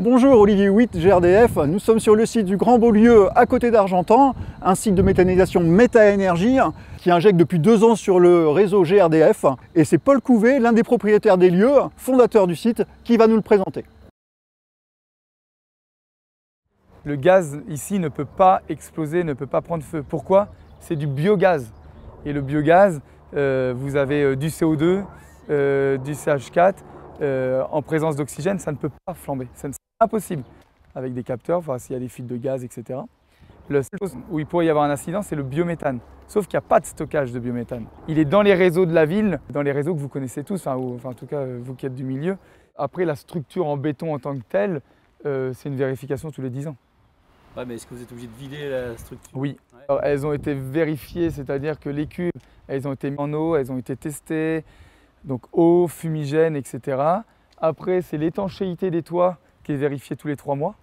Bonjour, Olivier Witt, GRDF. Nous sommes sur le site du Grand Beaulieu à côté d'Argentan, un site de méthanisation Méta-Énergie qui injecte depuis 2 ans sur le réseau GRDF. Et c'est Paul Couvet, l'un des propriétaires des lieux, fondateur du site, qui va nous le présenter. Le gaz ici ne peut pas exploser, ne peut pas prendre feu. Pourquoi? C'est du biogaz. Et le biogaz, vous avez du CO2, du CH4, en présence d'oxygène, ça ne peut pas flamber. C'est impossible. Avec des capteurs, enfin, s'il y a des fuites de gaz, etc. La seule chose où il pourrait y avoir un incident, c'est le biométhane. Sauf qu'il n'y a pas de stockage de biométhane. Il est dans les réseaux de la ville, dans les réseaux que vous connaissez tous, enfin en tout cas vous qui êtes du milieu. Après, la structure en béton en tant que telle, c'est une vérification tous les 10 ans. Ouais, mais est-ce que vous êtes obligé de vider la structure? Oui. Ouais. Alors, elles ont été vérifiées, c'est-à-dire que les cuves, elles ont été mises en eau, elles ont été testées, donc eau, fumigène, etc. Après, c'est l'étanchéité des toits qui est vérifiée tous les 3 mois.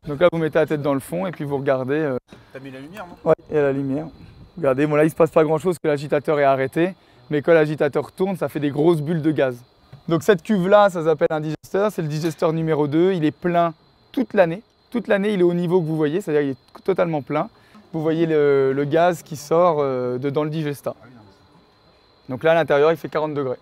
Donc là, vous mettez la tête dans le fond et puis vous regardez. T'as mis la lumière, non? Oui, il y a la lumière. Regardez, bon là, il ne se passe pas grand-chose que l'agitateur est arrêté, mais quand l'agitateur tourne, ça fait des grosses bulles de gaz. Donc cette cuve-là, ça s'appelle un digesteur, c'est le digesteur numéro 2, il est plein toute l'année. Toute l'année, il est au niveau que vous voyez, c'est-à-dire qu'il est totalement plein. Vous voyez le gaz qui sort dans le digestat. Donc là, à l'intérieur, il fait 40 degrés.